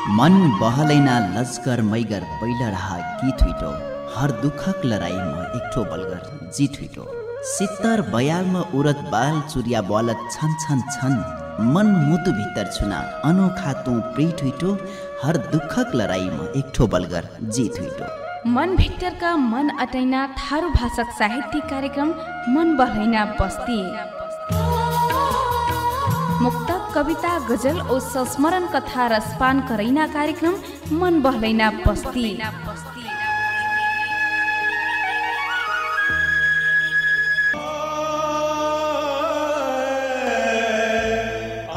मन बहलैना लस्कर मैगर बैल रहा गीत हुइटो हर दुखक लडाइँमा एकठो बलगर जित हुइटो सित्तर बयालमा उरत बाल चुरिया बलत छन छन छन मन मुतु भित्तर छुना अनोखा तँ प्रीत हुइटो हर दुखक लडाइँमा एकठो बलगर जित हुइटो मन भित्तरका मन अटैना थारू भाषक साहित्यिक कार्यक्रम मन बहलैना बस्ती मुक्तक कविता गजल और संस्मरण कथा रसपान करैना कार्यक्रम मन बहलैना बस्ती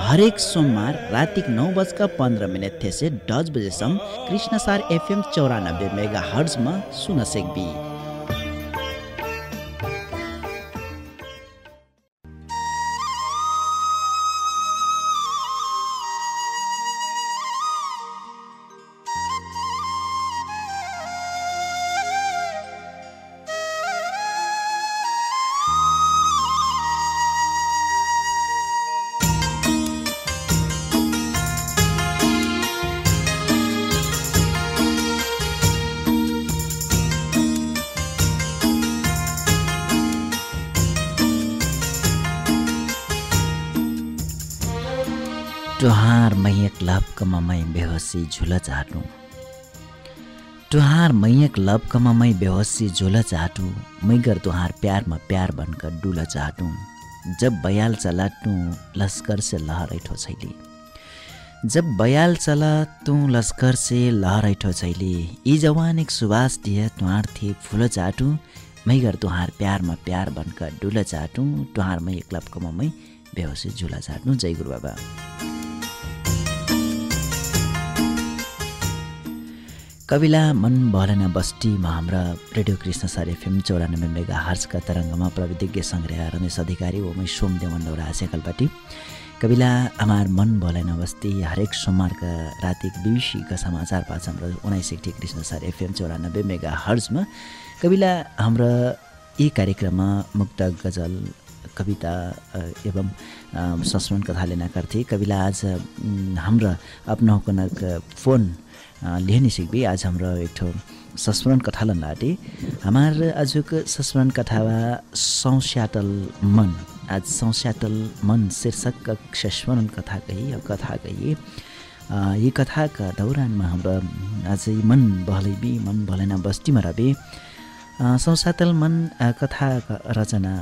हरेक सोमवार रातिक 9:15 से 10 बजेसम्म कृष्णसार FM 94 मेगाहर्ट्जमा सुन सक्बी। तुहार मैयक लपकमा मै बेहोसी झुल चाटू तुहार मैयक लपकमा मै बेहोसी झुल चाटू मैगर तुहार प्यारमा प्यार बनकर डुल चाटू जब बयाल चला तू लश्कर से लहरैठो छैली जब बयाल चला तू लश्कर से लहरैठो छैली यी जवान एक सुवास दिए तुहार थे फूल चाटू मैगर तुहार प्यारमा प्यार बनकर डुल चाटू तुहार मैयक लपकमा मै बेहोसी झुल चाटू। जय गुरु बाबा। कविला मन बहलैना बस्तीमा हाम्रा रेडियो कृष्णसार FM 94 मेगाहर्ट्जका तरङ्गमा प्रविधिज्ञ सङ्ग्रह रमेश अधिकारी व मै सोमदेवन दौरा आशेकलपाटी कविला हमार मन बहलैना बस्ती हरेक सोमवारका रातिक BBC का समाचार पाछ हाम्रो 19 कृष्णसार FM 94 मेगाहर्ट्जमा कविला हाम्रा यी कार्यक्रममा मुक्तक गजल कविता एवं संस्मरण कथा लेना करथे। कविला आज हाम्रा अपना कनक फोन लेनी सिक्बी आज हाम्रो एक ठो संस्मरण कथा लन लाटे हमार आजको संस्मरण कथावा सौस्याटल मन आज सौस्याटल मन शीर्षक संस्मरण कथा कही ये कथा का दौरानमा हाम्रो आज मन बहलैना बस्तीमा रबे सौस्याटल मन कथा रचना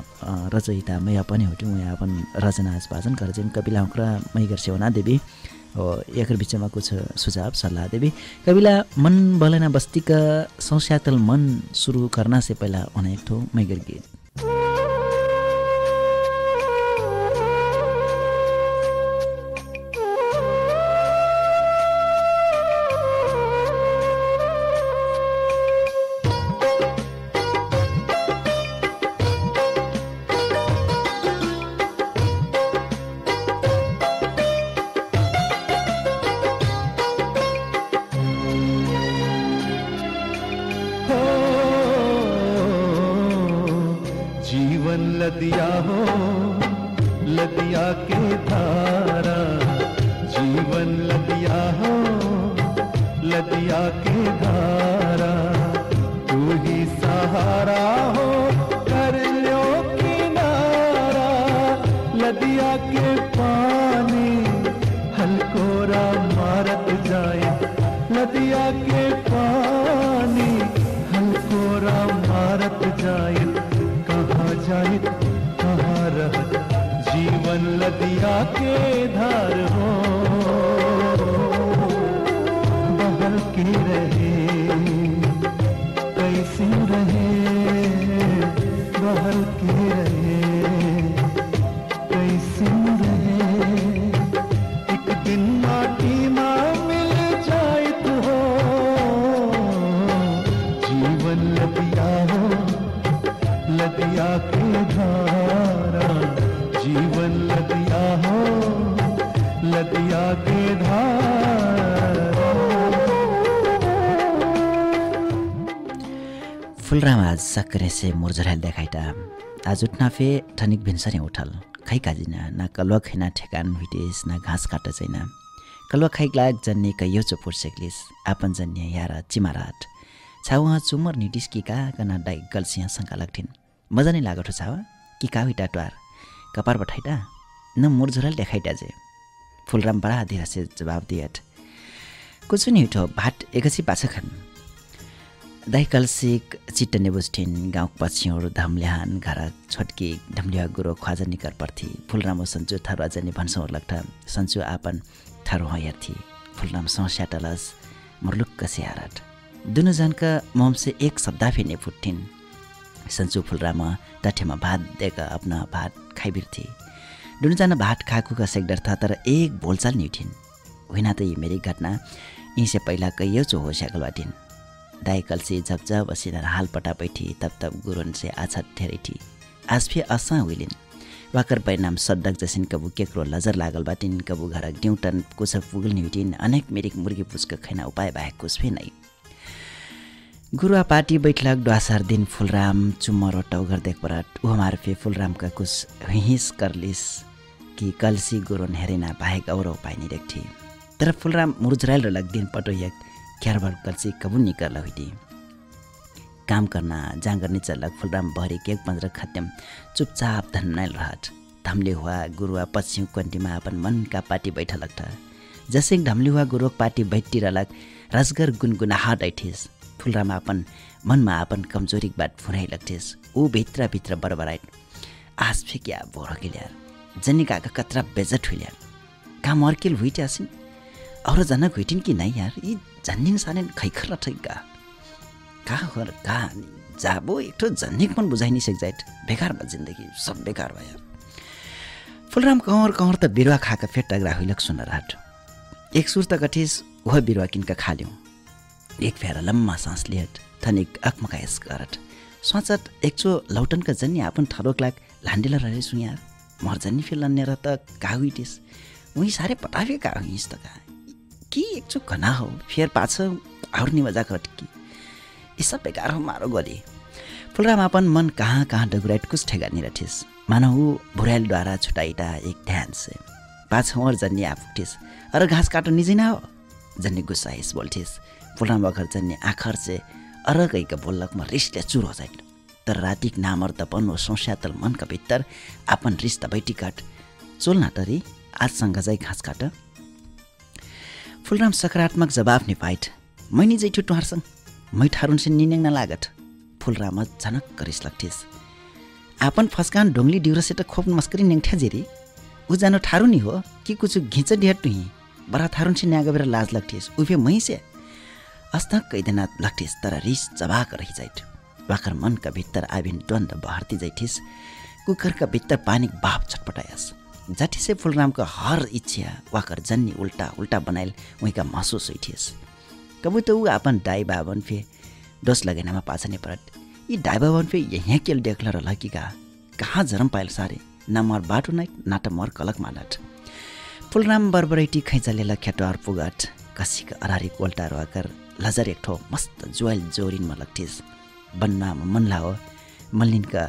रचयिता मै पनि होटु म अपन रचना आज वाचन गर्छन् कविला हुक्रा मैगर सेवना देवी एकर बीचमा कुछ सुझाव सल्लाह देवी। कविला मन बहलैना बस्ती का सौस्याटल मन शुरू करना से पहला अनेक ठो मैगर गीत लदिया हो लदिया के धारा जीवन लदिया हो लदिया के धारा तू ही सहारा हो कर लो किनारा लदिया के पानी हलकोरा मारत जाए लदिया के पानी हलकोरा मारत जाए कहाँ जाए कहाँ रहत जीवन लदिया के धार हो बहल के रहे कैसे रहे बहल के रहे कैसे रहे एक दिन माटी में मिल जाए तो हो जीवन लदिया हो लदिया के धारा जीवन लदिया हो लदिया के धारा। फुलराम आज सक्रे से मुरझराइल देखाइटा आज उठ्ना फे ठनिक भिन्सरे उठल खै काजिना ना कलुवा खैना ठेकान हुइटेस ना घाँस काट छैन कलवा खाइलाग जन्ने कहियो चो पुर्सेक्लिस आपन जन्ने यारा चिमाराट छावा चुमर निटिस कि कना डाइ गल्सिया शङ्का लाग्थिन् मजा नै लागठो छावा कि काविटा ट्वार कपार बठाइटा न मुरझुराल देखाइटा जे फुलराम बडा धीरा से जवाब दिएट कुछ नि उठो भात एकसी पाछ खान दाइ कलसिक चिट्ट नेबुस्टिन गाउँ पछियोर धमल्याहान घर छोटकी ढमलिया गुरो ख्वाजा निकर पर्थी फुलराम सन्चु थारु अजनी भन्छौर लग्था सन्चु आपन थारु हयर्थी फुलराम सौस्याटलस मुर्लुक्क स्यारट दुनु जनका मोम से एक शब्द फेने फुट्थिन् सन्चु फुलराम टाठेमा भात देका अपना भात खाइबिर्थी दुनु जना भात खाकुका सेक्डर था तर एक बोलचाल नि उठिन् होइन त यी मेरी घटना यीसे पहिला कहियो चो हो स्याकल बाटिन् दाइ कलसी झपझप बसिन हाल पटा बैठी तब तब गुरुन से आछा ठेरै थी आज फे असा हुइलिन् वाकर परिणाम सड्डक जसिन कबु केक्रो लजर लागल बाटिन् कबु घर ड्युटन कुछ पुगल निउटिन् अनेक मेरिक मुर्गी पुस्क खैना उपाय बाहेक कुछ फे नै गुरुवा पार्टी बैठलक द्वासार दिन फुलराम चुम्मर टौगर देख परट उ मार्फे फुलराम का कुछ हिस करलिस कि कलसी गुरुन हेरेना बाहेक और उपाय नि देखथी तर फुलराम मुरझरायल लग दिन पटो एक क्यारबर कलसी कबु निकर लहिटी काम करना जांगर चलक फुलराम भरी केक पंद्र खत्यम चुपचाप धन्नाइल रहट धमले हुआ गुरुवा पश्चिम कंटीमा अपन मन का पार्टी बैठलक था जैसे धमले हुआ गुरु पार्टी बैठी रहलक रसगर गुनगुनाहट ऐठिस फुलराम अपन मनमा अपन कमजोरी बात फुराइ लगथिस ऊ भित्र भित्र बरबराइट आज फे क्या बोरो गेल्यार जनिका का कतरा बेजट हुइल्यार काम अर्किल हुइट्यासिन और जनक हुइटिन कि नै यार यी जन्निङ सानेन खैखर ठैका का हर का जाबो एकठो जन्निक मन बुझाइनि सक्जाइट बेकार भ जिन्दगी सब बेकार भयो फुलराम कहर त बिरुवा खाका फेट टगरा हुइलक सुनराट एक सुर त कठिस वह बिरुवा किनका खाल्यौ एक फेर लम्मा सास लिएट थनिक अकमकायस करट सोचत एकचो लौटनका जन्नी आपन थरोक लाग लान्डेला रहे सुयार मर जन्नी फेल लन्नेर त काहुइटिस उही सारे पटाफे का हिस त का कि एकचो कना हो फेर पाछ आउर्नी मजा कटकी यी सब बेकार हो मारो गली फुलराम अपन मन कहाँ डगुराइट कुछ ठेगानी रठिस मानहु भुराइलद्वारा छुटाइटा एक ध्यान से पाछ और जन्नी आफुटिस अरे घाँस काटो निजी ना हो जन्नी गुस्साइस बोल्थिस फुलराम बखर जन्नी आखर से अर गईका बोल्लक म रिसले चुर हो जाइन तर रातिक नामर त पन्नो सोस्यातल मनका भित्तर आपन रिस त बैठी काट चोल्ना टरी आजसँग जाइ घाँस काट फुलराम सकारात्मक जवाब नि पाइट मैनी जैठो टुहारसँग मै ठारुन से निनेङ न लागत फुलराम झनक करिस लग्थिस आपन फस्कान ढोंगली डिउरसे त खोप मस्करी नेङठ्या जेरी उ जानो ठारु नि हो कि कुछ घिच डिहट टुही बरा थारुन से न्याग बेर लाज लग्थिस उफे मै से अस्तक कैदेना लग्थिस तर रिस जवाक रहि जाइत वाकर मन का भित्तर आबिन द्वन्द बहर्ती जैठिस कुकर का भित्तर पानी बाप छटपटायस जति से फुलराम का हर इच्छा वाकर जन्नी उल्टा बनाइल उहीका महसुस हुइथिस कबु त ऊ आपन दाइ बाबन फे दोष लगेनामा पाछने परत यी दाइ बाबन फे यहाँ केल देखल रहला कि कहाँ जरम पाइल सारे न मर बाटो नै नाट मर कलक मालट फुलराम बरबरैटी खैचलेला खेटवार पुगट कसीका अरारी कोल्टा रोकर लजर एकठो मस्त जुवाइल जोरिन म लग्थिस बन्ना मन लाओ मल्लिनका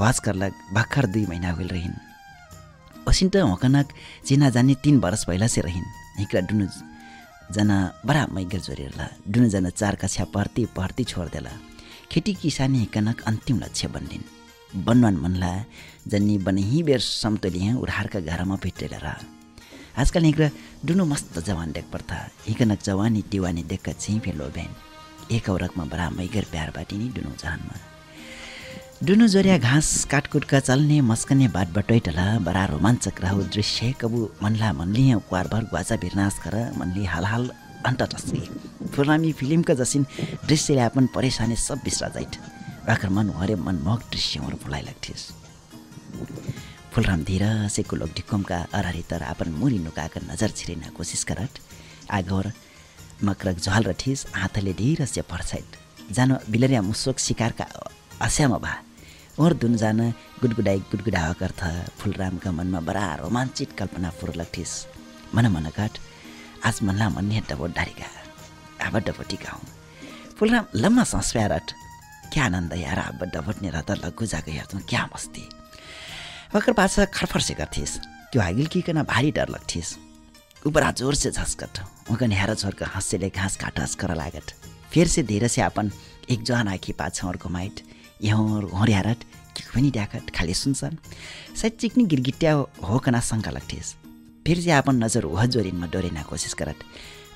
वास करलक भर्खर 2 महिना होइल रहिन असिन्त हकनक चिना जाने 3 वर्ष पहिला से रहिन हिक्रा दुनु जना बरा मैगर जोरेला दुनु जना 4 कक्षा पढ्ती छोड देला खेती किसानी हिकनक अन्तिम लक्ष्य बन्दिन बनवान मनला जन्नी बनही बेर समतलिया उरारका घरमा भेटेला र आजकल हिक्रा दुनु मस्त जवान देख पर्था हिकनक जवानी दिवानी देखका चाहिँ फेलो भेन एक औरकमा बरा मैगर प्यार बाटिनी दुनु जहानमा दुनु जोरिया घाँस काटकुटका चल्ने मस्कने बाट बटैटला बरा रोमाञ्चक रहु दृश्य कबु मनला मनली क्वारभर ग्वाचा भिरनाश कर मनली हाल अन्त टस्सी फुलरामी फिल्मका जसिन दृश्यले आपन परेशानी सब बिसरा जाइत आखर मन हरे मनमोहक दृश्यहरू फुलाइ लाग्थिस फुलराम धीरा से कुलोक ढिक्कमका अरारी तर आपन मुरी नुकाका नजर छिरिन कोसिस करट आगोर मकरक झल रठिस हातले धीरा से फर्साइट जानो बिलरिया मुसोक शिकारका आशामा भा और दुन जान गुडगुडावा गर्थ फुलरामका मनमा बडा रोमाञ्चित कल्पना फुर्लक्थिस मन काट आज मनला मन्ने डबोट धारिका आब डबोटिका हूँ फुलराम लम्मा सांस प्यारट क्या आनन्द यार अब डबोट्ने रहता लग्गु जाके हेर्नु क्या मस्ती वकर पाछा खरफर से गर्थिस त्यो हागिल किकन भारी डर लाग्थिस ऊपरा जोर से झस्कट उनका निहारा छोरका हंसले घास काटस कर लागत फिर से धीरे से अपन एक जवान आँखी पाछा और घुमाइट यहाँ होरियारट कि पनि ड्याकट खाली सुनसान सायद चिकनी गिरगिट्या हो कना शंका लगथिस फिर से अपन नजर वह जोरिनमा डोरेना कोशिश करत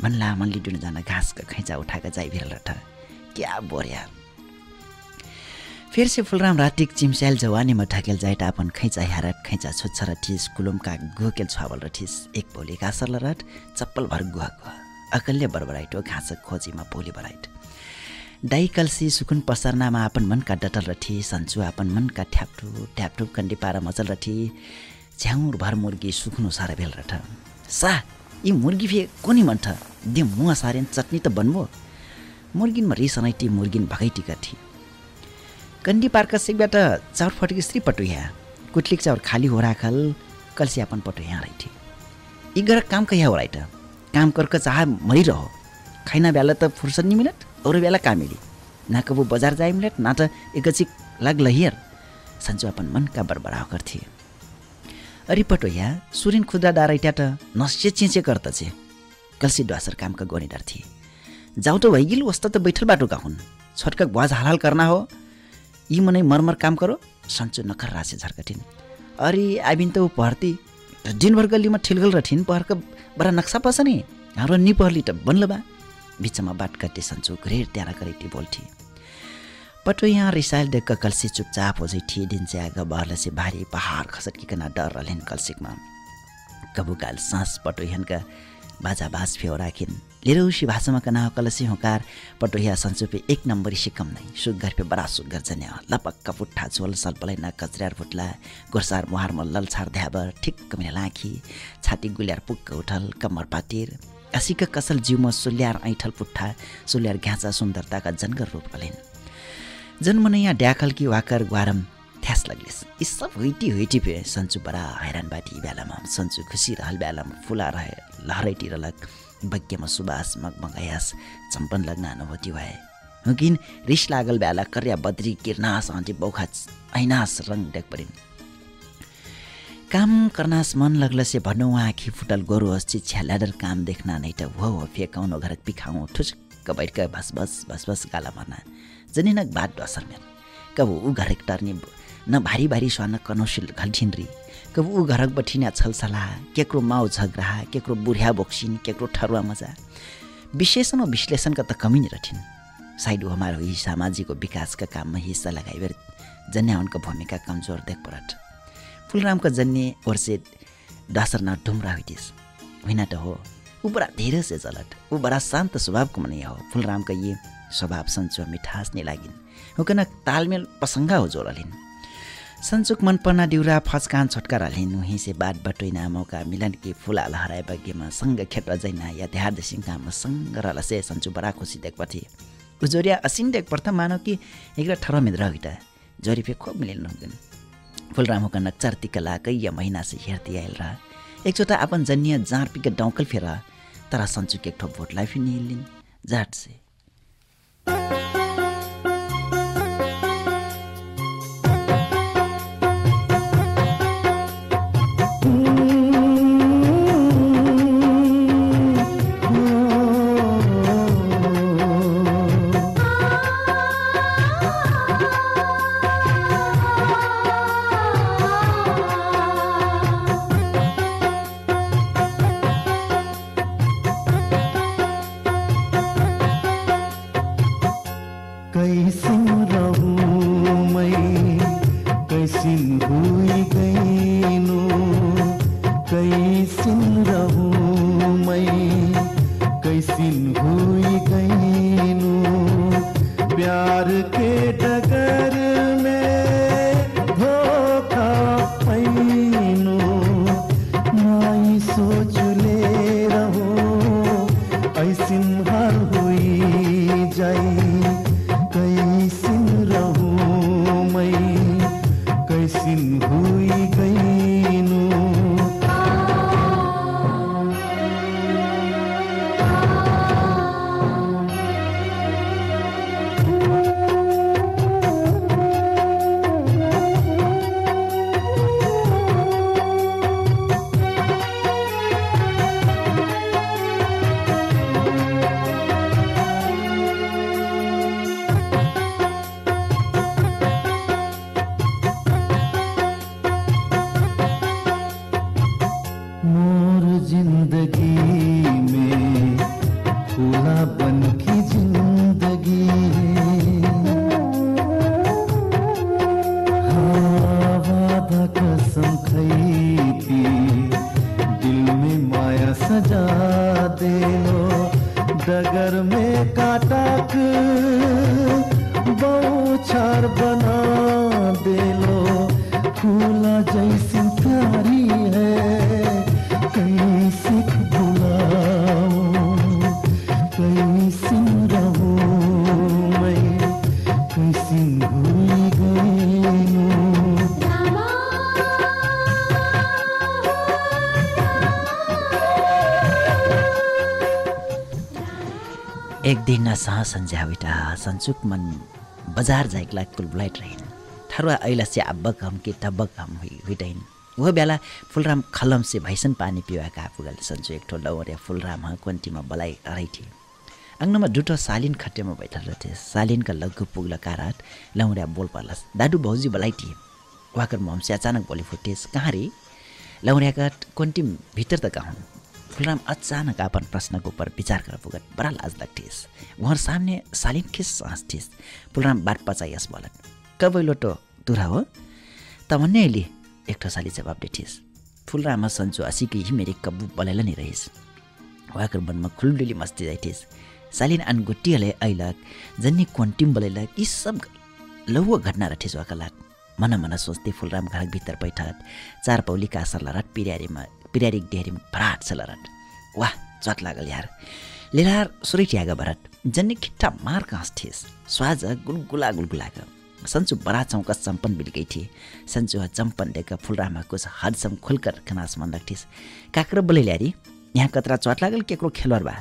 मनला मनली डुन जान घाँस का खैँचा उठाकर जाई भिरल रठ क्या बोरिया फिर से फुलराम रातिक चिम्स्याल जवानी में ढकेल जाइट अपन खैँचा हारट खैँचा छोच्छ रठिस कुलुमका गोकेल छावल रठिस एक भोलि घाँसर रट चप्पल भर गुहा गुहा अकल्य बरबराइटो घाँस खोजीमा पोली बराइट दाई कल्सी सुकुन पसरनामा अपन मनका डटल रठी सन्चु अपन मनका ठ्यापठुप कण्डी पारा मचल रठी झ्याउर भर मुर्गी सुक्नु सारा भेल रठ सा यी मुर्गी फे कोनी मन्ठ दे मुहा सारेन चटनी त बन्बो मुर्गिनमा रिस अनाइटी मुर्गिन भगैटिका थी कण्डी पार्का सिकबाट चाउर फटेको श्री पटुया कुटलिक चाउर खाली हो राखल कल्सी अपन पटु यहाँ रही थी इगर काम कहिया हो राइट काम करके चाह मरिरहो खाइना बेला त फुर्सद नहीं मिलत और बेला काम मिली ना कबू बजार जाए मिलत ना त एकचिक लाग्ल हियर सन्चो अपन मन का बरबराव करथी अरे पटोया सुरिन खुद्रा डाराइट्या त नस्य चेचे करत छे कल्सी द्वासर काम का गोनी डर थी जाऊ तो वहीगिल वस्ता त बैठल बाटो का हुन छटका बाज हालाल करना हो यी मनै मरमर काम करो सन्चो नखर रासे झर्कटिन अरे आबिन त पहर्ती दिनभर गल्लीमा ठिलगल रठिन पहरक बडा नक्सा पसनी हाम्रो नि पहरली त बनल बा बिचमा बाट कट्टे सन्चो ग्रेड त्यारा करेटी बोल्थी पटो यहाँ रिसाइल देख कल्सी चुपचाप हो जाइ दिन से आग बहल से भारी पहाड़ खसटकिकन डर रहलिन कल्सिकमा कबुकाल सास पटो यहाँका बाजा बाज फेउ राखिन लिरौसी भाषामा कना कलसी हुकार पटोहिया सन्चुपे एक नम्बरी सिकम नै सुग्गर पे बडा सुग्गर जन्या लपक्क पुट्ठा झोल सल्पलै न कचरार फुट्ला गोरसार मुहार मल्लल छार ध्याबर ठिक्क मिला लाखी छाती गुल्यार पुक्क उठल कम्मर पातिर असिक कसल जिउमा सुल्यार ऐठल पुट्ठा सुल्यार घ्याचा सुन्दरताका जनगर रूप अलिन जन्मनैया ड्याखल कि वाकर ग्वारम थ्यास लाग्लिस यी सब हुइटी पे सन्चु बडा हैरान बाटी बेलामा सन्चु खुसी रहल बेलामा फुला रहे लहरैटी रलक बग्यमा सुबास मगमगायास चम्पन लग्न अनुभूति भए हुकिन रिस लागल बेला कर्या बद्री किरनास आन्टी बौखा ऐनास रङ देख परिन् काम करनास मन लगलसे भन्नु आँखी फुटल गोरु अस्ति छ्यालाडर काम देखना नै त हो फेकाउनु घर पिखाउँ ठुस्क बैठका बस गाला मर्ना जनिनक बात डसर मेन कबु उ घर टर्ने न भारी भारी स्वान कनौसिल घल्ठिनरी कबु उ घरक बठिना छलसला केक्रो माउ झगडा केक्रो बुढ्या बोक्सिन केक्रो ठरुवा मजा विशेषण और विश्लेषण का त कमी नहीं रठिन साइड हमारो ही सामाजिक विकास का काम में हिस्सा लगाइबर जन्य उनका भूमिका कमजोर देख पड़त फुलराम का जन्य और से दासर न ढुमरा हुईस विना तो हो ऊ बड़ा धीरे से चलत ऊ बड़ा शांत स्वभाव को मनी हो फुलराम का ये स्वभाव सन्चो मिठास नहीं लागिन हुकन तालमेल पसंगा हो जोरलिन सन्चुक मन पर्ना डिउरा फचकान छोटका रहलिन् उही से बात बटोइना मौका मिलन कि फुला लहराए बग्यमा सँग खेत जैना या ध्यार सिंहकामा सँग रलसे सन्चु बडा खुसी देखपथि उजोरिया असिन देख प्रथम मानव कि एकरा ठरो मिद्र गिटा जोरी पे खूब मिलिन हुकन फुलराम हुकन नक्चर तिकला कैया महीना से हेर्ती आइल रहा एकचोटा अपन जन्य जाँड पिके डौकल फेरा तर सन्चु के ठोप भोट लाइफ निलिन जाट से डगर में काटाक बौछार बना देलो फूला जैसी प्यारी है कैसे भुलाऊं कैसे रहूं मैं कैसे भूल गई एक दिन संझ्या उठा संचुक मन बजार जाइकला कुलबुलाइट रहिन ठरुआ ऐला से अब्बक हम के टब्बक हम हुइटैन वह बेला फुलराम खलम से भैसन पानी पिवाका पुगल संचु एक ठो लौरे फुलराम क्वन्टीमा बलाई रहैथी अंगनमा दुटो सालिन खट्टेमा बैठल रहे सालिनका लग्गु पुगला काराट लौरे बोल पर्लस दादु भौजी बलाइटी वाकर मम से अचानक बोली फुटेस कहाँ रे लौरेका क्वन्टीम भित्र त कहाँ फुलराम अचानक अपन प्रश्नको ऊपर विचार कर पुगत बड़ा लाज लाग्थिस वहाँ सामने सालिन खिस हाँस्थिस फुलराम बाट पचाइस बोलत कबैलो तो तुरा हो तमन्ने अहिले एक ठो साली जवाब देथिस फुलराम सन्चो आसिकी ही मेरे कब्बु बलेला नि रहिस वाकर मनमा खुलडुली मस्ती जाइथिस सालिन अन गुट्टीले ऐलक जन्नी क्वन्टिम बलेला यी सब लौव घटना रथिस वाकलाक मन मन सोच्दै फुलराम घर भित्र बैठत चार पौलीका असर लरट पिरारिक डेहरीमा फराट छ लरट वाह चट लागल यार लेलार सुरैठियागा भरत जन्नी खिट्टा मार हाँस्थिस स्वाज गुलगुलाका सन्चु बडा चौकस चम्पन बिल्कै थिए सन्चु चम्पन देख फुलरामा कुछ हदसम खुलकर खनास मन लाग्थिस काक्र बोले ल्यारी यहाँ कतरा चट लागल केक्रो खेलवर बा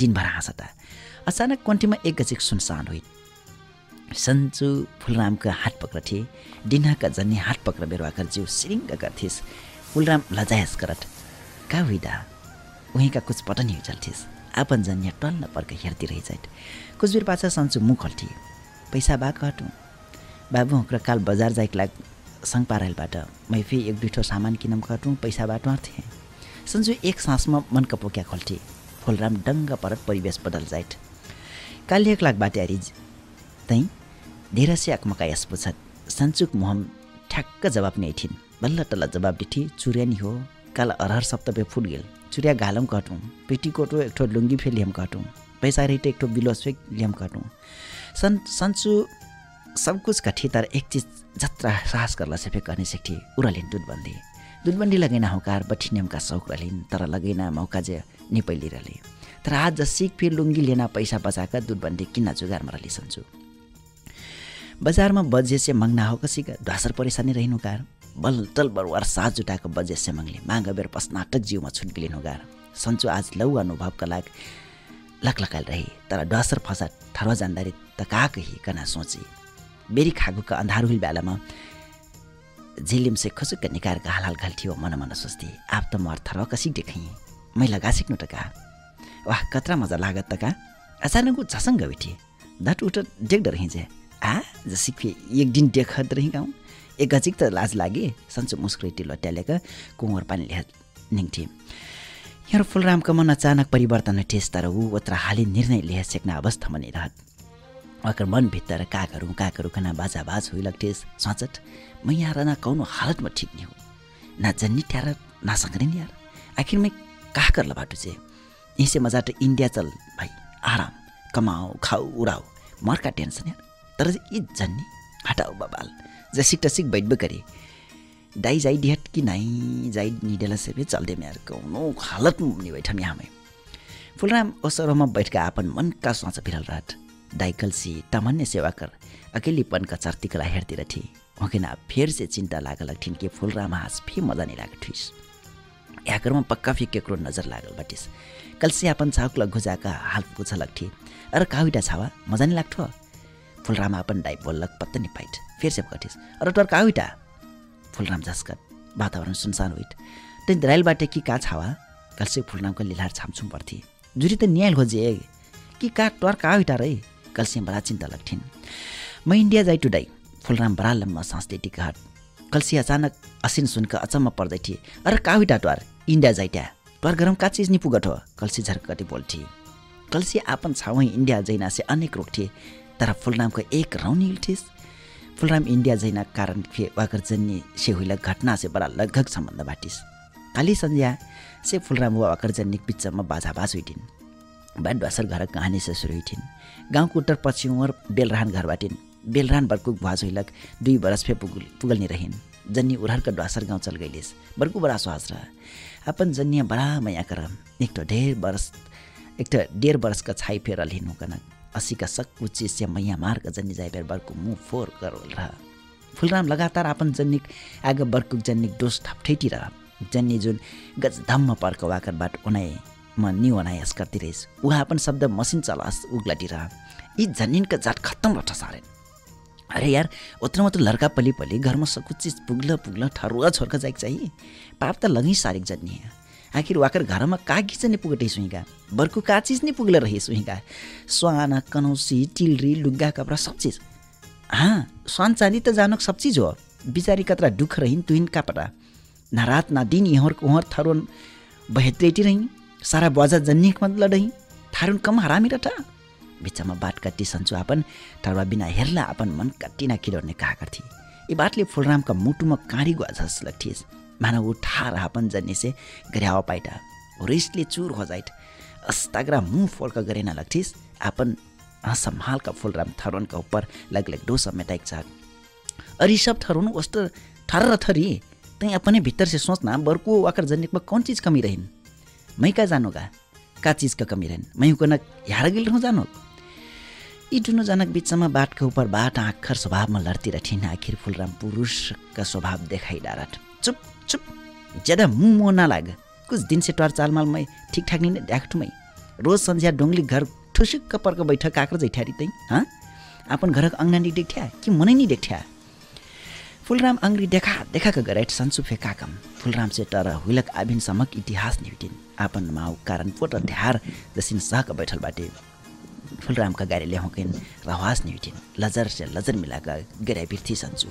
दिनभर हाँसता अचानक क्वन्टीमा एक गजिक सुनसान होइ सन्चु फुलरामका हात पक्रथे दिनाका जन्नी हात पक्र बेरुवाकर जिउ सिरिङ्ग गर्थिस फुलराम लजायस करत का हुइदा उहीँका कुछ पटनी हुचल्थिस आपन जन्य टल्न पर्क हेर्ती रहि जाइत कुछ बेर पाछा सन्चु मुख खल्थी पैसा बा कटौँ बाबु हक्र काल बजार जाइक लाग सङ्ग पाराइलबाट मै फे एक दुईठो सामान किनम कटौँ पैसा बाटो थिएँ सन्चु एक सासमा मन कपोक्या खोल्थे फुलराम डङ्ग परत परिवेश बदल जाइत काल एक लाख बाटे अरिज तैँ धेरै से अकमका यस पुछत सन्चुक मोहम ठ्याक्क जवाब नै थिइन् बल्ल टल्ल जवाब दिथी चुरिया नि हो काल अरहर सप्तपे फुट गेल चुरिया घालम कटौँ पेटीकोटो एक ठो लुङ्गी फे लियम कटौँ पैसा रहित एक ठो बिलोस फे लियम कटौँ सन्चु सब कुछ कठी तर एक चीज जत्रा साहस करला से फे करने सिक्थी उरलिन दूधबन्दी लगैना हौकार बठिन्यमका शौक रहलिन् तर लगैना मौका जे निपैली रहले तर आज सिक फिर लुङ्गी लेना पैसा बचाकर दूधबन्दी किन्न जुगारमा रहली सन्चु बजारमा बजेसे मंगना हो कसीका ढासर परेशानी रहिनु कार बल तल बरवार साथ जुटाको बजेसे मंगले मांग बेर पस्नाटक जीवमा छुटगिलिन होगार सन्चु आज लौ अनुभवका लाग लकलकाल रही तर ढासर फसा ठरवा जान्दारी त काकही कना सोची बेरी खागुका अन्धार हुल बेलामा झिलिम से खसुक निकारका हाल घल्थियो मन मन सोच्थे आप त मर थर कसी देखै मै लगा सिक्नु त का वाह कतरा मजा लागत त का अचानक झसंग बैठी दट उठ देख्द रहि जे आ जसिक एक दिन देखत रहि गाउँ एक गजिक त लाज लागे सन्चु मुस्क्रेटी लट्यालेका कुँवर पानी ल्या निङ्थे यहाँ फुलरामको मन अचानक परिवर्तन ठेस तर ऊ ओत्रा हाली निर्णय लिया सेक्न अवस्थामा नै रहत अकर मन भित्र काकहरू कना बाजा बाज हुइलक्ठेस सचट म यहाँ रहना कौनो हालतमा ठीक नहीं हो ना जन्नी ट्यार ना सकने यार आखिर में का कर बाटो से इसे मजा तो इंडिया चल भाई आराम कमाओ खाओ उड़ाओ मर का टेंशन यार तर ये जन्नी हटाओ बबाल जसिक टसिक बैठ करे दाई जाई डिहट कि नहीं जाई निडेला से भी चल दे यार कौनो हालत में नहीं बैठा यहाँ में फुलराम ओसरोमा बैठ के अपन मन का सोच फिरल रहत दाइकलसी तमन्ने सेवा कर अकेलीपन का चर्तिकला हेर्तिर थी ओकेना फेर से चिंता लागल थिन के फुलराम हास फे मजा नहीं लागत थिस याकरमा पक्का फी केक्रो नजर लागल बटिस कल से अपन छाउक लग गुजाका हाल पुछ लग्थी अरे काविटा छावा मजा नहीं लाग्थो फुलराम अपन दाइ बोलक पत्ता नि पाइट फेर से कटिस अरे तोर काविटा फुलराम जस्कत वातावरण सुनसान होइट त दराइल बाटे कि का छावा कल से फुलराम को लिलार छामछुम पर्थी जुरी त न्याल खोजे कि का तोर काविटा रे कल से बड़ा चिंता लग्थिन म इंडिया जाई टु डाई फुलराम बड़ा लम्मा सांस लेती कहत कलसी अचानक असिन सुनका अचम्म पर्दै थिए अरे काविटा टोर इंडिया जाइट्या टोर गरम का चीज नि पुगठ कलसी झर्कटी बोल्थी कलसी आपन छावै इंडिया जैना से अनेक रोक थिए तर फुलरामको एक रौनी उल्थिस फुलराम इंडिया जैना कारण फे वाकर जन्नी से हुइला घटना से बड़ा लगभग सम्बन्ध बाटिस काली संध्या से फुलराम वाकर जन्नी पिक्चरमा बाजा बाज हुइदिन बाट ढ्वासर घर कहानी से शुरू हुई गाउँको उत्तर पश्चिम और बेलरान घर बाटिन बेलरान बर्कु भाज होइलक 2 बरस फे पुगल नि रहिन जन्नी उरहर का ढ्वासर गाउँ चल गइलेस बर्कु बड़ा सुहास रहा अपन जन्निया बड़ा मया कर एक तो 1.5 बरस का छाई फेर लिनु कन 80 का सक उच्ची से मैया मार का जन्नी जाय फेर बर्कु मुंह फोर करल रहा फुलराम लगातार अपन जन्निक आगे बर्कु जन्निक डोस ठपठेटी रहा जन्नी जुन गज धम्म पर्क वाकर बाट उनाए म नि उनायस करती रहिस उहा अपन शब्द मसिन चलास उगलाटी रहा ई जन्निन का जात खत्म रठ सारे अरे यार उतना मात्र लड़का पली घर में सब कुछ चीज पुगल ठरुआ छोड़कर जाए चाहिए पाप त लगी सारिक जन्नी है आखिर वाकर घर में का चीज नहीं पुगटे सुईगा बर्कु का चीज नहीं पुगल रही सुईगा स्वाना कनौसी टिलरी लुग्गा कपड़ा सब चीज हाँ स्वान चांदी तो जानो सब चीज हो बिचारी कतरा दुख रही तुहिन का पता ना रात ना दिन यहाँ थरुन बहेत्रेटी रही सारा बजा जन्नी मत लड़ही थारुन कम हरामी रटा बिचमा बाट काटी सन्चो आपन ठरवा बिना हेर्ला अपन मन काटिना खिलौने कहा करथी ये बातले फुलराम का मुटु में काँडी गुआझस लठीस मानव उठा रहा अपन जन्नी से गरियाव पाइटा रिसले चूर हो जाइत अस्ताग्रा मुंह फोड़का गरेना लठीस अपन संभाल का फुलराम थरुन का ऊपर लग दो समेटाइक चाक अरे सब थरुन वस्त्र ठर्र थरी तै अपने भीतर से सोचना बर्को वाकर जन्निक में कौन चीज कमी रहिन मैं का जानोगा का चीज का कमी रहन मैं कोना यार गिल रहूं जानो यी दुनो जनक बीचमा बाट के ऊपर बाट आखर स्वभाव में लड़ती रठिन आखिर फुलराम पुरुष का स्वभाव देखाई डारट चुप चुप ज्यादा मुंह ना लाग कुछ दिन से टोर चालमाल मैं ठीक ठाक नहीं देखटु मैं रोज संध्या डोंगली घर ठुसिक कपर को बैठक काकर जैठारी तै हां अपन घर अंगना नि देखठ्या कि मनै नि देखठ्या फुलराम अंग्री देखा का गराइट सन्सु फेका कम फुलराम से टर हुइलक आबिन समक इतिहास निविटिन आपन माउ कारण फोटो ध्यार जसिन सहक बैठल बाटे फुलराम का गाडी ल्याउकेन रवास निविटिन लजर से लजर मिलाका गराइ बिर्थी सन्सु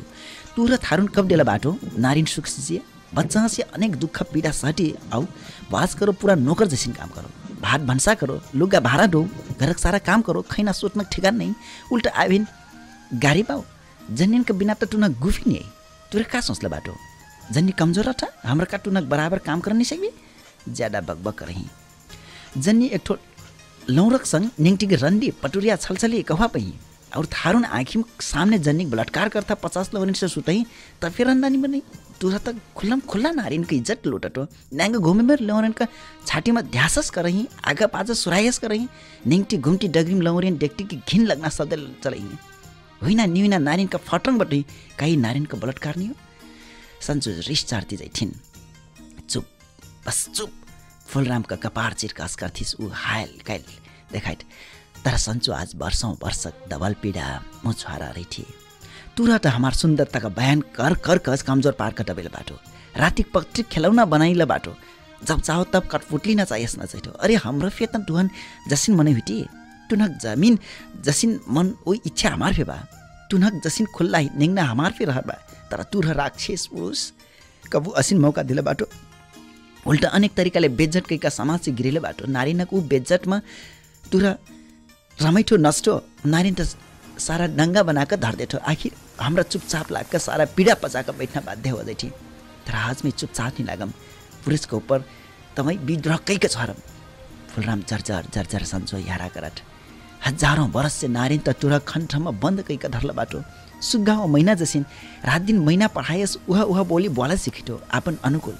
तुर थारुन कब देला बाटो नारिन सुख सिजिए बच्चा से अनेक दुख पीड़ा साटी आउ वास करो पूरा नौकर जसिन काम करो भात भन्सा करो लुगा भाडा दो घरक सारा काम करो खैना सोचना ठिकान नहीं उल्टा आबिन गाडी पाओ जन्निन के बिना त टुनक गुफी नहीं तुरे का सोचला बाटो जन्नी कमजोर था हमरा का टुनक बराबर काम कर नहीं सकबी ज्यादा बकबक रही जन्नी एक ठो लौरक संग निंगटी के रंडी पटुरिया छलछली कहवा पही और थारुन आँखी में सामने जन्नी बलात्कार करता 50 लवरिन से सुतही त फिर अंदानी बनी तुरा तक खुल्ला नारिन की इज्जत लुटटो नांग घूमे में लवरिन का छाती में ध्यासस करही आगा पाजा सुरायस करही निंगटी घुमटी डगरीम लवरिन देखती की घिन लगना शब्द चलही होइन निविना नारिन का फटरङ बटी कहीं नारिन का बलात्कार नहीं हो सन्चो रिस चार्ती जाइथिन चुप बस चुप फुलराम का कपार चिरकास करथिस उ हायल कायल देखाइत तर सन्चो आज वर्ष दबल पीड़ा मुछारा रही थी तुरा त हमार सुंदरता का बयान कर कस कमजोर पार का डबेल बाटो रातिक पत्रिक खेलौना बनाइला बाटो जब चाहो तब कटपुटली न चाहिए न चाहिए अरे हाम्रो फेतन तुहन जसिन मनै हुटी तुनक जमीन जसिन मन ओ इच्छा हमार फे बा तुनक जसिन खुल्ला निंगना हमार फे रह बा तर तुर राक्षस पुरुष कबू असिन मौका दिले बाटो उल्टा अनेक तरिकाले बेज्जत कैका समाज से गिरेले बाटो नारीनक उ बेज्जत में तुरा रमाइठो नष्टो नारिन त सारा डंगा बनाकर धर देठो आखिर हमरा चुपचाप लागकर सारा पीड़ा पचाकर बैठना बाध्य हो जाइथी तर आज में चुपचाप नहीं लागम पुरुष के ऊपर तमै विद्रोह कैके छरम फुलराम जर्जर सन्चो यारा करट हजारौं वर्ष से नारिन त तुरा खण्ठमा बन्द कैका धरला बाटो सुग्गा महिना जसिन रात दिन महीना पढायस उहा बोली बोला सिखिटो आपन अनुकूल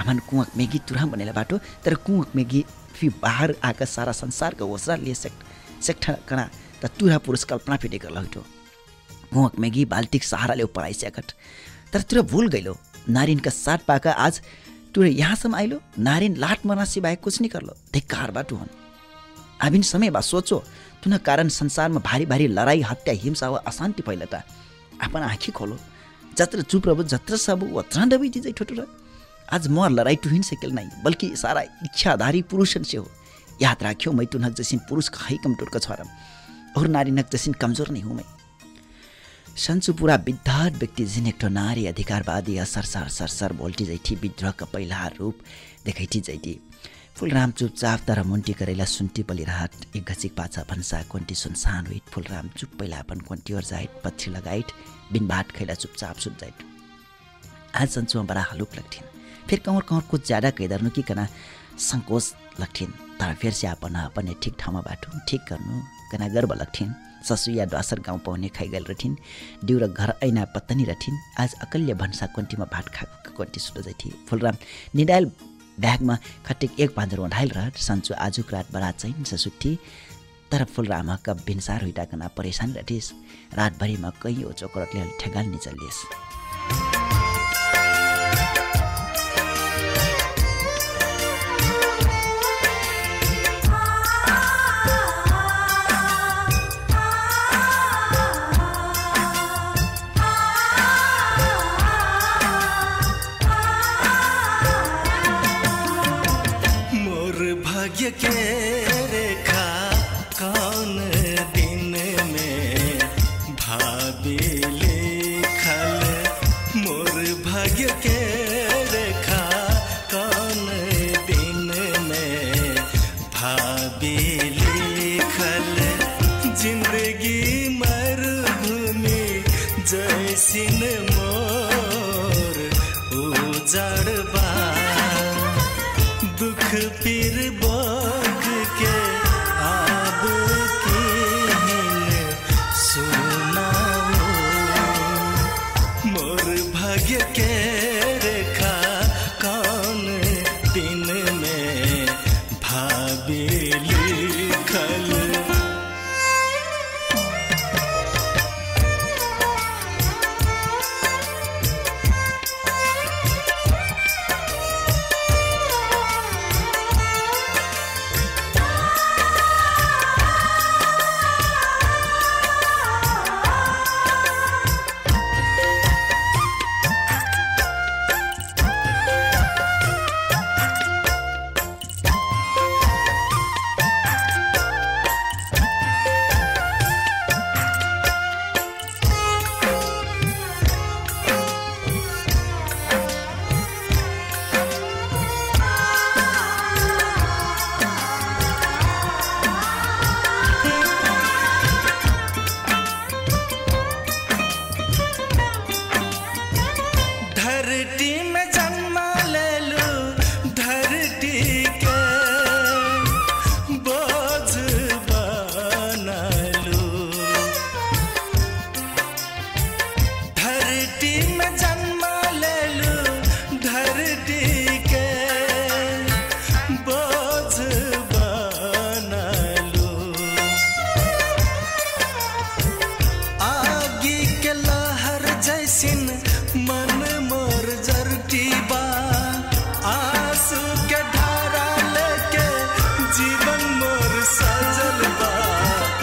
अमन कुँवक मेगी तुरा बनेला बाटो तर कुँवक मेगी फि बाहर आका सारा संसार का ओसरा लिए सेक्ठा कना त तुरा पुरुष कल्पना फिटे कर लहिटो कुँवक मेगी बाल्टिक सहारा ले ऊपर आइसकट तर तुरा भूल गइलो नारिन का साथ पाका आज तुरे यहाँसम्म आइलो नारिन लाट मरना सिवाय कुछ नहीं करलो धिक्कार बाटो हन आबिन समय बा सोचो तुना कारण संसार में भारी भारी लड़ाई हत्या हिंसा व अशांति फैलता अपन आँखी खोलो जत्र चुप रहो जत्र सब वत्र डबी दीजिए ठोटो आज मोर लड़ाई टुहिन सकेल नहीं बल्कि सारा इच्छाधारी पुरुषन से हो याद राख्यो मैं तुनक जैसिन पुरुष खाई कमजोर का छोरम और नारीनक जैसिन कमजोर नहीं हूँ मैं सन्चु पूरा विद्यार्थ व्यक्ति जिन एक नारी अधिकारवादी सरसर बोल्टी जाइथी विद्रोह का पहिला रूप देखाइथी जाइथी फुलराम चुपचाप तर मुन्टी करेला सुन्टी पलिरहट एक घचिक पाछा भन्सा कोन्टी सुनसान हुइट फुलराम चुप पहिला अपन कोन्टी और जाइट पत्थी लगाइट बिन भात खैला चुपचाप सुत जाइट आज सन्चुमा बड़ा हलुक लग्थिन फिर कौर कुछ ज्यादा कैदर्नु की कना संकोच लग्थिन तर फेरि से अपन ठिक ठाउँमा बाटो ठिक गर्नु कना गर्व लग्थिन् ससुया द्वासर गाउँ पाउने खाइगल रथिन् डिउ र घर ऐना पत्तनी रथिन् आज अकल्य भन्सा कोन्टीमा भात खाएको कोन्टी सुट जाइ फुलराम निडायल ब्यागमा खटिक एक पाँजर ओढाइल रहट सन्चु आजुक रात बरात चाहिँ ससुट्ठी तर फुलराम का भिन्सार हुइटाकना परेशान रथिस रातभरिमा कैयौँ चोकरटले ठेगाल निचलिएस के रेखा कौन दिन में भाभी लिखल मोर भाग्य के रेखा कौन दिन में भाभी लिखल जिंदगी मरुभूमि जैसिन मोर उजड़बा दुख पीर बोग के आब किन सुनाऊं मोर भाग्य के रेखा कौन दिन में भाभी लिखल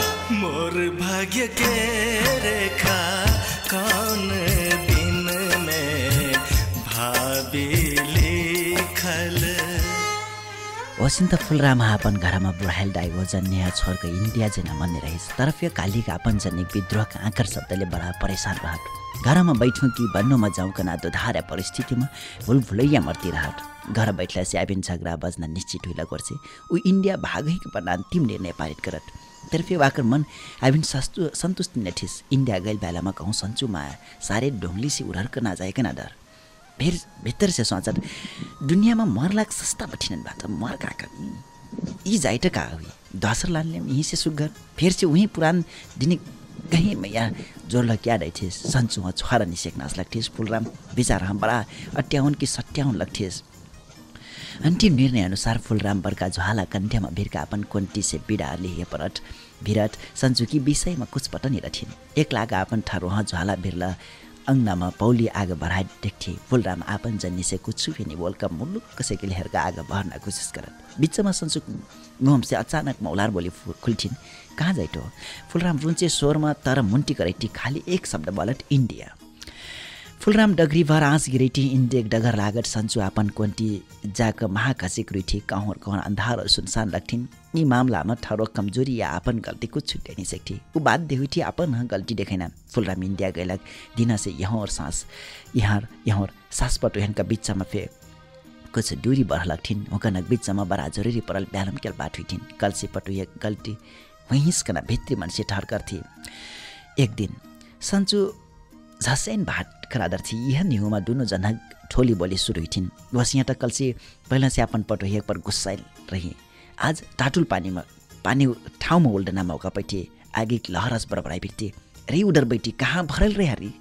भाग्य के रेखा कौन दिन में भाभी लिखल वसन्त फुलरामा अपन घरमा बुढाइल डाइगो जन्य छोरको इन्डिया जेना मन्ने रहिस तरफ यो कालीका अपन जन्य विद्रोहका आँकर शब्दले बडा परेशान रहट घरमा बैठौँ कि भन्नुमा जाउँ कना दुधार्य परिस्थितिमा भुलभुलैया मर्ती रहट घर बैठला स्याबिन झगडा बज्न निश्चित हुइला गर्छे ऊ इन्डिया भागैको पर अन्तिम निर्णय पारित करत तरफे वाकर मन आबिन सन्तुष्टि नठिस इन्डिया गइल बेलामा कहूँ सन्चुमा सारे ढोंगली से उड़क ना जाए ना डर फिर भीतर से सोचत दुनिया में मर लाग सस्ता बठिनन बात मर काका ई जाइट का हुई दसर लानले यहीं से सुगर फिर से वहीं पुरान दिन कहीं में या जोर लग क्या रही सन्चुमा छोरा निसेक्नास लगथिस फुलराम विचार हम बड़ा अट्याउन की सट्याउन लगथिस अन्तिम निर्णय अनुसार फुलराम बर्का झ्वाला कन्ठ्यामा भिरका अपन कोन्टी से पीडा लिए परट भिरट सन्चुकी विषयमा कुछ पटनी रथिन एक लागा अपन ठरोह झ्वाला भिरला अंगनामा पौली आगे बढ़ाए देख्थे फुलराम आपन जन्नी से कुछ फेनी बोलका मुल्लुक कसैले हेरका आगे बढ्न कोसिस करत बिचमा सन्चु मोहम से अचानक मौलार बोली खुल्थिन कहाँ जाइटो फुलराम रुन्चे स्वरमा तर मुन्टी करैटी खाली एक शब्द बोलट इन्डिया फुलराम डगरी भर आँस गिरेटी इन्डेक डगर लागत सन्चु आपन कोन्टी जाक महाखसिक रुठी कहर कहर अन्धार और सुनसान लग्थिन यी मामलामा ठरो कमजोरी या आपन गल्ती कुछ छुट्याइ नहीं सकती ऊ बाध्य हुई थी आपन गल्ती देखेना फुलराम इंडिया गैलक दिन से यहाँ और सांस पटो का बीचमा फे कुछ दूरी बढ़ लग्थिन हुकनक बीचमा बड़ा जरूरी परल ब्यालम केल बात हुई थिन कल से पटो एक गल्ती वहीं कना भित्री मन से ठहर कर थी एक दिन सन्चु झसैन भाट खरादर थी यह निहुमा दोनों जना ठोली बोली शुरू हुई थिन वस यहाँ तक कल से पहले से अपन पटो एक पर गुस्साइल रही आज टाटुल पानी ठाउँमा उल्टना मौका पैठे आगे लहरस बरबराई बित्ते रे उडर बैठी कहाँ भरल रे हरी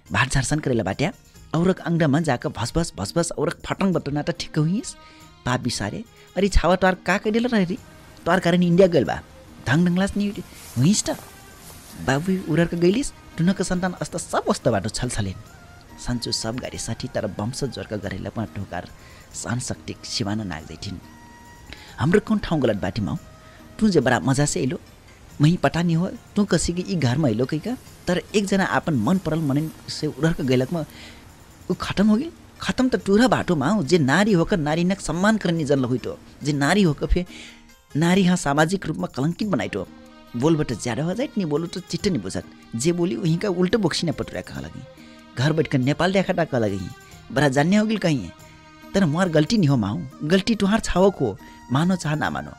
भाट झारसन करेला बाट्या औरक अंगडामा जाकर भसभस औरक फटंग बटना त ठिक हुइस पाप बिसारे अरे छावा तार का कइदेल रे तार कारण इन्डिया गइल बा ढङढङलास नि हुइस त बाबु उररका गइलिस टुनक सन्तान अस्त सब वस्तुबाट छलछलिन सन्चु सब गाडी साठी तर वंश जोरका गरेला पनि ढोकार सान शक्ति सिवाना नाग्दै थिइन् हाम्रो कुन ठाउँ गलत बाटीमा तू जे बडा मजा से एलो मही पटानी हो तू कसीकी ई घरमा एलो कैका तर एकजना आपन मन परल मनन से उररका गइलकमा उ खत्म हो गई खत्म त टुरा बाटोमा जे नारी होकर नारी नक सम्मान करनी जन लहुइटो जे नारी होकर फे नारी हाँ सामाजिक रूपमा कलंकित बनाइटो बोलबाट ज्यादा हो जाइत नि बोलु त चिट्ट नि बुझत जे बोली उहीका उल्टो बोक्सिना पटुरा कह लगी घर बैठ कर नेपाल देखा डाका लगी बड़ा जानने हो गिल कहीं तर मोर गल्ती नहीं हो माऊ गल्ती तुहार छावो को मानो चाह ना मानो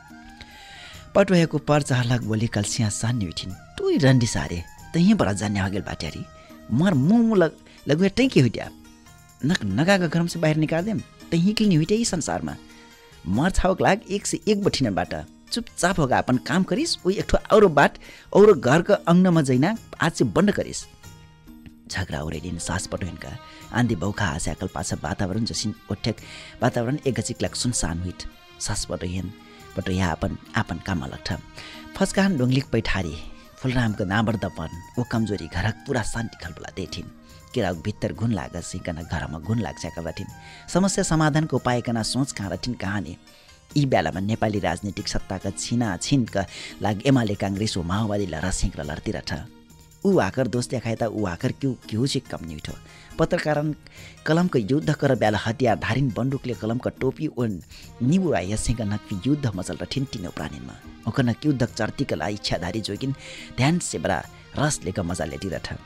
पटुएको पर चाहलक बोली कलसिया सान्ने उठिन तू रंडी सारे तही बड़ा जानने हो गिल बाट्यारी मोर मुंह लगुए टैंकी हुइट्या नक नगाका घरम से बाहिर निकाल देम तही किल नि हुइट्या ई संसारमा मोर छावक लाग एक से एक बठिन बाटा चुपचाप होगा अपन काम करिस उही एक ठो औरो बाट औरो घरको अंगनमा जैना आज से बन्द करिस झगडा औरेलिन सास पटोइनका आन्धी बौखा आस्याकल पाछा वातावरण जसिन ओठेक वातावरण एकगचिकलाक सुनसान हुइट सास पटोया आपन काममा लग्ठ फस्कान डोंगलिक पैठारी फुलरामको नाबर्दपन ओ कमजोरी घरक पूरा शान्ति खलबला देथिन किराक भित्तर घुन लाग सिकन घरमा घुन लाग्छ कबाटिन समस्या समाधानको उपाय कना सोच कहाँटिन कहानी यी बेलामा नेपाली राजनीतिक सत्ताका छिनाछिनका लागि एमाले काङ्ग्रेस वा माओवादी लरसिङ र लड्तिरह ऊ आकर दोष देखाए त ऊ आकर क्यों चाहिँ कम नहीं उठो पत्रकारण कलमको युद्ध कर बेला हतियार धारिन बन्दुकले कलमको टोपी ओ निबु आयसिंग नक युद्ध मचल र ठिन्टिनो प्राणीमा ओकन युद्ध चर्तीका लागि इच्छाधारी जोगिन ध्यान से बडा रस लेका मजा लेटिरह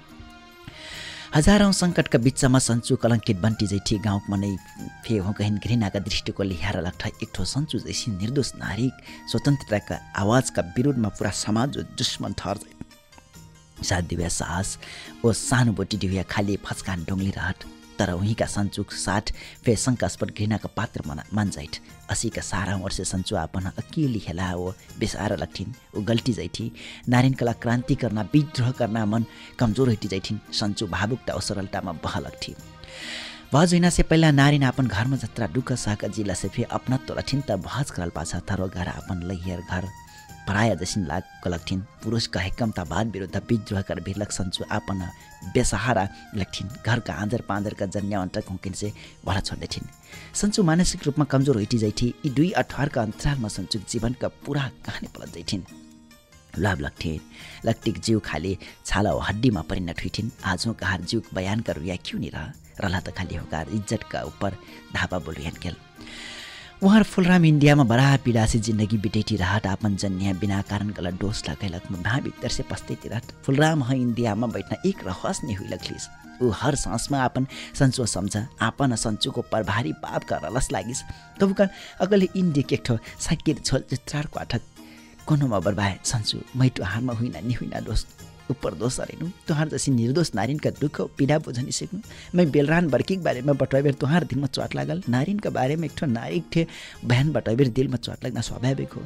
हजारौं संकटका बिचमा सन्चु कलंकित बन्टी जैठी गाउँमा नै फे हो कहिन घृणाका दृष्टिकोणले हेर लाग्छ एक ठो सन्चु जैसी निर्दोष नारी स्वतन्त्रताका आवाजका विरोधमा पूरा समाज दुश्मन ठहर साथ दिव्या साहस ओ सहानुभूति दिव्या खाली फस्कान डोंगली रहट तर उहीका सन्चुक साथ फे शङ्कास्पद घृणाका पात्र मान जाइट असीका सारा वर्ष सन्चु आपन अकेली हेला ओ बेसारा लग्थिन ओ गल्ती जाइथी नारीन कला क्रान्ति करना विद्रोह करना मन कमजोर हटी जाइथिन सन्चु भावुकता और सरलतामा बह लग्थी वह जैना से पहिला नारीन आपन घरमा जत्रा दुःख सहका जिला से फे अपना तोलथिन त भज करल पाछा थरो घर आपन लहियर घर पराया जसिन लाग कलक्थिन पुरुष का हेकमता बाद विरुद्ध विद्रोह कर भिरलक सन्चु आपन बेसहारा लग्थिन घरका आँदर पाँदरका जन्यावन्त खुङ्किन से भला छोड्दैथिन् सन्चु मानसिक रूपमा कमजोर होइटी जाइथी यी दुई अठवारका अन्तरालमा सन्चु जीवनका पुरा कहानी पलट जाइथिन् लाभ लक्टिक जीव खाली छाला ओ हड्डीमा परिणत हुइथिन् आजो कहार जीव बयान कर रुया क्यों नि रला त खाली होकार इज्जतका ऊपर धापा बोलुयान केल उहाँ फुलराम इंडिया में बड़ा पीड़ा से जिंदगी बिटेटी रहट आपन जन्या बिना कारण गलत डोस लगैलक भा भीतर से पस्तेती रहट फुलराम ह इंडिया में बैठना एक रहस नहीं हुई लगलिस ऊ हर सांस में आपन संचो समझा आपन संचो को पर भारी पाप का रलस लागिस कबू का अगले इंडिया के ठो साइकिल छोल चित्रार को अठक कोनो में बरबाए संचो मैटो हार में हुई ना दोस्त ऊपर दोष अरेनु तुहार जैसी निर्दोष नारिन का दुख पीड़ा बुझनी सिक्नु मैं बेलरान बर्की के बारे में बटवाबेर तुहार दिल में चोट लागल नारिन का बारे में एक ठो नारी थे बहन बटवाबेर दिल में चोट लगना स्वाभाविक हो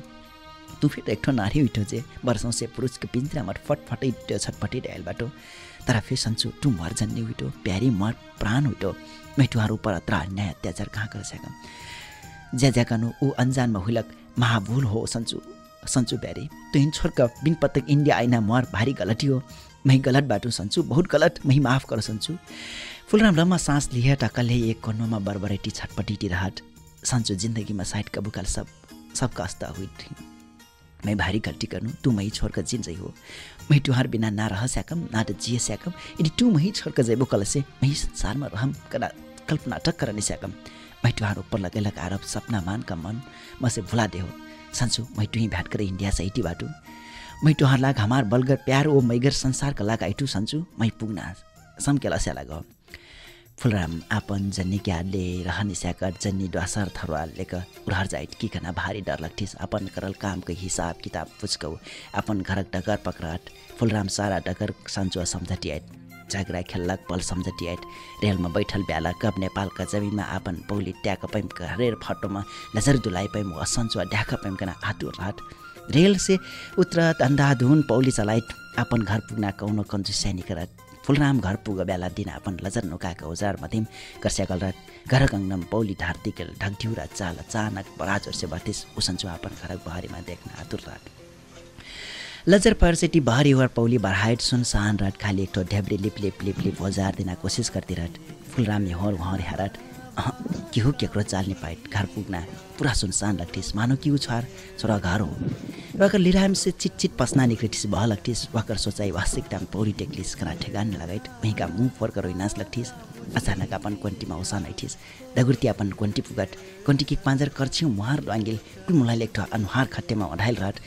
तू फिर एक ठो नारी उठो जे वर्षों से पुरुष के पिंजरा में फटफटी छटपटी डायल बाटो तर फिर संचु तू मर जन्ने उठो प्यारी मर प्राण उठो मैं तुहार ऊपर अत्र अन्याय अत्याचार कहाँ कर सकम ज्या ज्याकानु ऊ अनजान में हुलक महाभूल हो संचु प्यारी तुहिन छोड़कर बिन पतक इंडिया आइना मर भारी गलती हो मैं गलत बाटो संचु बहुत गलत मैं माफ कर संचु फुलराम रमा सांस लिए टकले एक कोनोमा बरबरेटी छटपटी रहट संचु जिंदगी में साइड का बुकाल सब कास्ता हुई थी मैं भारी गलती करनु तू मही छोड़कर जिन जाइ हो मैं तुहार बिना ना रह सकम ना त जिए सकम यदि तू मही छोड़कर जाइबो कल से मैं संसार में रहम कना कल्पना तक कर नहीं सकम मैं तुहार ऊपर लगेलक आरोप सपना मान का मन मसे भुला दे हो संचु मैं तुही भेट करे इंडिया सहिटी बाटू मैं तुहार लाग हमार बलगर प्यार ओ मैगर संसार का लाग आइटू संचु मैं पुग्ना समकेला से लाग फुलराम आपन जन्नी के हातले रहने स्याकर जन्नी द्वासर थरवाल लेक उड़ार जाइत की कना भारी डर लगथिस अपन करल काम के हिसाब किताब पुछकौ अपन घरक डगर पकड़ाट फुलराम सारा डगर संचु समझटी आइत झगडा खेल्लक पल सम्झटियाट रेलमा बैठल ब्याला कब नेपालका जमिनमा आपन पौली ट्याक पैम हरेर फटोमा नजर दुलाई पैम असन्चुवा ढ्याक पैम कना हातु रात रेल से उत्रत अन्धाधुन पौली चलाइट आपन घर पुग्ना कौनो कन्जु सैनिक रात फुलराम घर पुग बेला दिन आपन लजर नुकाका औजार मध्यम कर्स्याकल रात घर गङ्गनम पौली ढार्तिकेल ढकढ्युरा चाल अचानक बराजोर से बतिस उसन्चु आपन घरक बहरीमा देख्न आतुर रात लजर पर्सेटी बहरी वर पौली बरहाइट सुन सान रात खाली एक ठो ढेब्री लिप लिप लिप लिप औजार दिन कोसिस करती रात फुलराम ने हर वहाँ हाराट कि हो केक्रो चाल्ने पाइट घर पुग्ना पुरा सुनसान लग्थिस मानो कि उ छोरा घर हो वाकर लिराम से चिट चिट पस्ना निक्रिटिस बह लग्थिस वाकर सोचाइ वास्तविक टाङ पौडी टेक्लिस कना ठेगान लगाइट वहीँका मुख फर्कर नाच लग्थिस अचानक अपन क्वन्टीमा उसान ऐठिस दगुर्ती अपन क्वन्टी पुगट क्वन्टी किक पाँजर कर्छ्यौँ मुहार डाङ्गिल कुलमुलाई लेख्ठो अनुहार खट्टेमा ओढाइल राट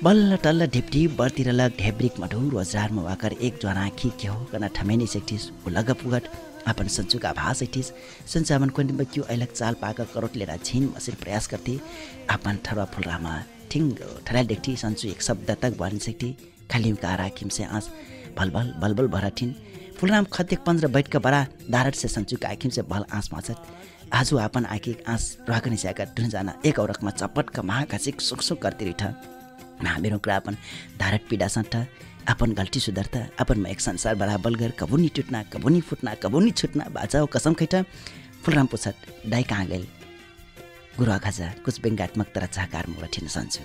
बल्ल टल्ल ढिप्टी बर्तिर लग ढेब्रिक मधुर वज्रारमा वाकर एक ज्वारा आँखी के हो कना ठमेनी सेक्थिस उलग पुगट अपन सन्चुका भाष ऐठिस सन्चु अपन क्वन्टीमा क्यों ऐलक चाल पाका करोट लिएर छिन मसिर प्रयास गर्थे अपन ठरवा फुलरामा ठिङ्ग ठराल देख्थी सन्चु एक शब्द तक भनि सक्थी खाली कारा खिम्से आँस भलभल बलबल भराठिन फुलराम खत्यक 15 बैठका बरा दारट से सन्चुका आँखिम से भल आँस माछत आजु आपन आँखी आँस रहकने स्याका दुनजना एक औरकमा चपटका महाकासिक सुकसुक गर्ती रिठ मेरो कुरा अपन धारट पीडा सन्ठ अपन गल्ती सुधरता अपन एक संसार बराबर गर कबुनी टुट्ना कबुनी फुट्ना कबुनी छुट्ना बाजाओ कसम खैठा फुलराम पुछत दाइ कहाँ गेल गुरु आखाजा कुछ बेङ्गात्मक तर चाकार मुरा ठिन सन्छु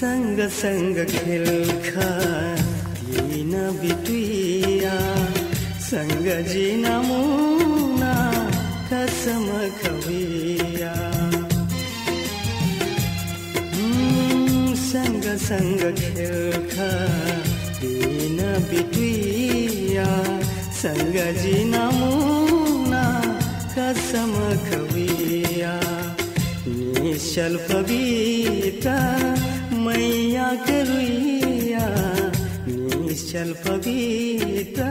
संग संग खेल खातीन बिटुइया संग जीना मुना कसम खविया संग संग खेल खातीन बिटुइया संग जीना मुना कसम खविया निश्चल पविता मैया करुइया निश्चल पविता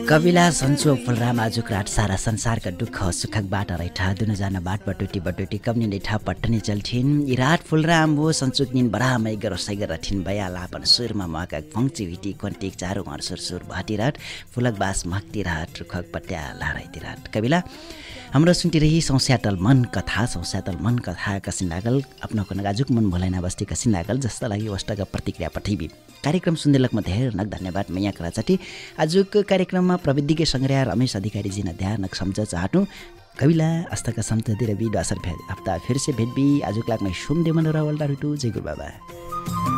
कविला सन्चो फुलराम आजुक रात सारा संसारका दुःख सुखकबाट रैठा दुनजना बाट बटुटी बटुटी कम्नी नैठा पट्टनी चल्थिन् यी रात फुलराम हो सन्चुक निन बरामै गरोसै गरथिन् बयाला अपन सुरमा मका फङ्ची हिटी कन्टिक चारो घर सुर भाटी रात फुलक बास महक्ति रात रुखक पट्या लाराइती रात कविला हाम्रो सुन्ती रही सौस्याटल मन कथा कसिन लागल आफ्नो नगाजुक मन भोलाइना बस्ती कसिन लागल जस्ता लागि वस्टका प्रतिक्रिया पठाइबी कार्यक्रम सुन्देलकमा धेरै नक धन्यवाद मैया कराचटी आजुको कार्यक्रममा प्रविधिकै संग्रह रमेश अधिकारी जी ध्यान सम्झ चाहटु कविला अस्तका सम्झ दिरबी दासर हप्ता फिर से भेटबी आजुक लागमै सुम दे मनोरा वल्डा रुटु जय गुरु बाबा